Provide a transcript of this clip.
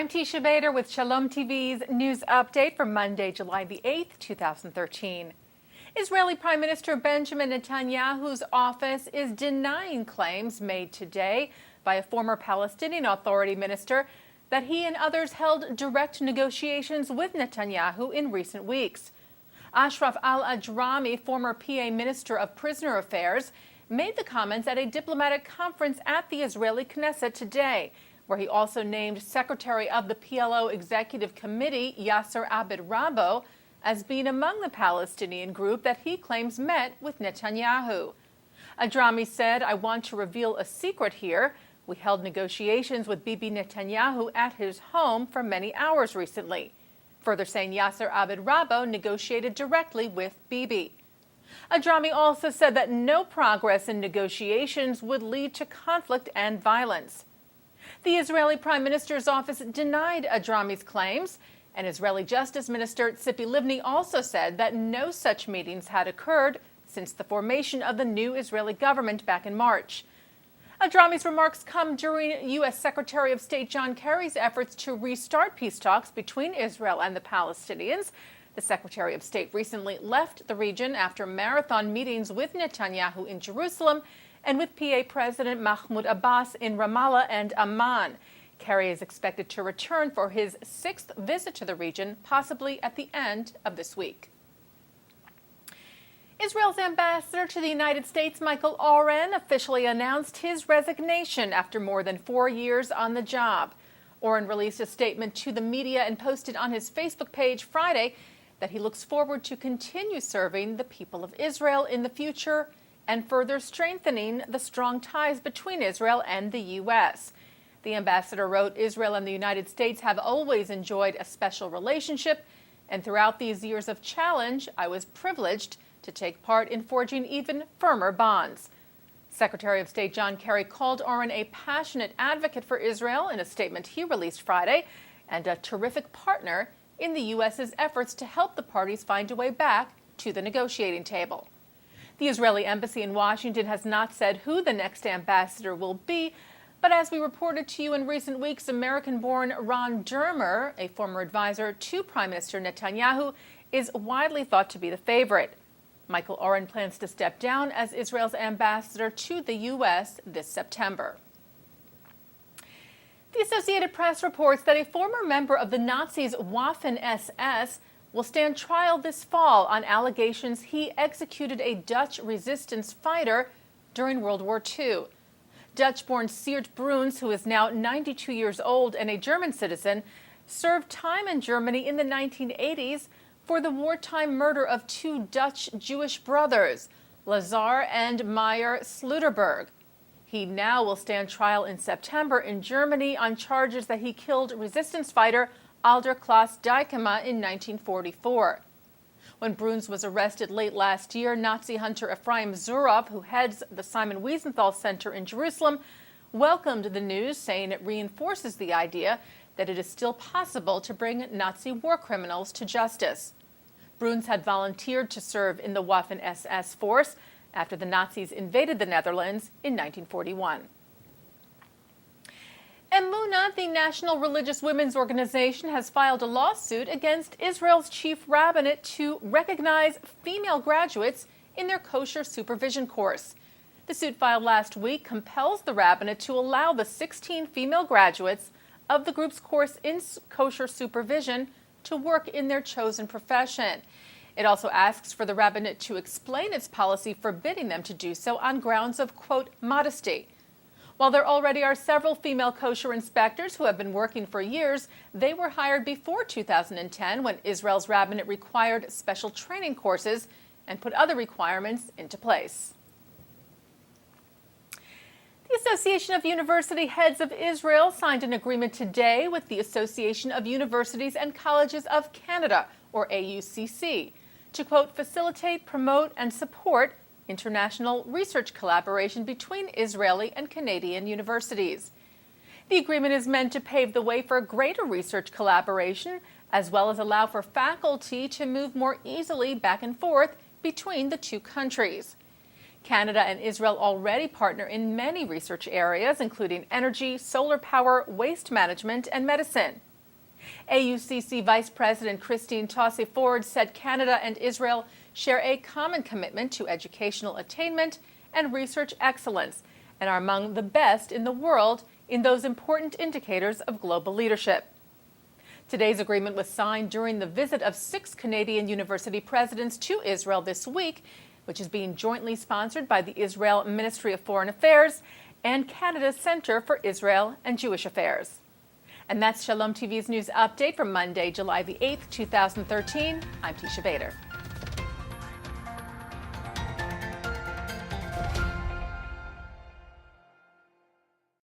I'm Teisha Bader with Shalom TV's news update for Monday, July the 8th, 2013. Israeli Prime Minister Benjamin Netanyahu's office is denying claims made today by a former Palestinian Authority minister that he and others held direct negotiations with Netanyahu in recent weeks. Ashraf al-Ajrami, former PA Minister of Prisoner Affairs, made the comments at a diplomatic conference at the Israeli Knesset today, where he also named Secretary of the PLO Executive Committee, Yasser Abed-Rabo, as being among the Palestinian group that he claims met with Netanyahu. Ajrami said, "I want to reveal a secret here. We held negotiations with Bibi Netanyahu at his home for many hours recently," further saying Yasser Abed-Rabo negotiated directly with Bibi. Ajrami also said that no progress in negotiations would lead to conflict and violence. The Israeli Prime Minister's office denied Ajrami's claims, and Israeli Justice Minister Tzipi Livni also said that no such meetings had occurred since the formation of the new Israeli government back in March. Ajrami's remarks come during U.S. Secretary of State John Kerry's efforts to restart peace talks between Israel and the Palestinians. The Secretary of State recently left the region after marathon meetings with Netanyahu in Jerusalem and with PA President Mahmoud Abbas in Ramallah and Amman. Kerry is expected to return for his 6th visit to the region, possibly at the end of this week. Israel's ambassador to the United States, Michael Oren, officially announced his resignation after more than 4 years on the job. Oren released a statement to the media and posted on his Facebook page Friday that he looks forward to continue serving the people of Israel in the future and further strengthening the strong ties between Israel and the U.S. The ambassador wrote, "Israel and the United States have always enjoyed a special relationship, and throughout these years of challenge, I was privileged to take part in forging even firmer bonds." Secretary of State John Kerry called Oren a passionate advocate for Israel in a statement he released Friday, and a terrific partner in the U.S.'s efforts to help the parties find a way back to the negotiating table. The Israeli embassy in Washington has not said who the next ambassador will be, but as we reported to you in recent weeks, American-born Ron Dermer, a former advisor to Prime Minister Netanyahu, is widely thought to be the favorite. Michael Oren plans to step down as Israel's ambassador to the U.S. this September. The Associated Press reports that a former member of the Nazis' Waffen-SS will stand trial this fall on allegations he executed a Dutch resistance fighter during World War II. Dutch-born Siert Bruns, who is now 92 years old and a German citizen, served time in Germany in the 1980s for the wartime murder of 2 Dutch Jewish brothers, Lazar and Meyer Sluterberg. He now will stand trial in September in Germany on charges that he killed resistance fighter Alder Klaas Dijkema in 1944. When Bruns was arrested late last year, Nazi hunter Ephraim Zurov, who heads the Simon Wiesenthal Center in Jerusalem, welcomed the news, saying it reinforces the idea that it is still possible to bring Nazi war criminals to justice. Bruns had volunteered to serve in the Waffen-SS force after the Nazis invaded the Netherlands in 1941. Emunah, the National Religious Women's Organization, has filed a lawsuit against Israel's chief rabbinate to recognize female graduates in their kosher supervision course. The suit filed last week compels the rabbinate to allow the 16 female graduates of the group's course in kosher supervision to work in their chosen profession. It also asks for the rabbinate to explain its policy forbidding them to do so on grounds of, quote, modesty. While there already are several female kosher inspectors who have been working for years, they were hired before 2010 when Israel's rabbinate required special training courses and put other requirements into place. The Association of University Heads of Israel signed an agreement today with the Association of Universities and Colleges of Canada, or AUCC, to, quote, facilitate, promote, and support international research collaboration between Israeli and Canadian universities. The agreement is meant to pave the way for greater research collaboration, as well as allow for faculty to move more easily back and forth between the two countries. Canada and Israel already partner in many research areas, including energy, solar power, waste management, and medicine. AUCC Vice President Christine Tosse Ford said Canada and Israel share a common commitment to educational attainment and research excellence and are among the best in the world in those important indicators of global leadership. Today's agreement was signed during the visit of 6 Canadian university presidents to Israel this week, which is being jointly sponsored by the Israel Ministry of Foreign Affairs and Canada's Center for Israel and Jewish Affairs. And that's Shalom TV's news update for Monday, July the 8th, 2013. I'm Teisha Bader.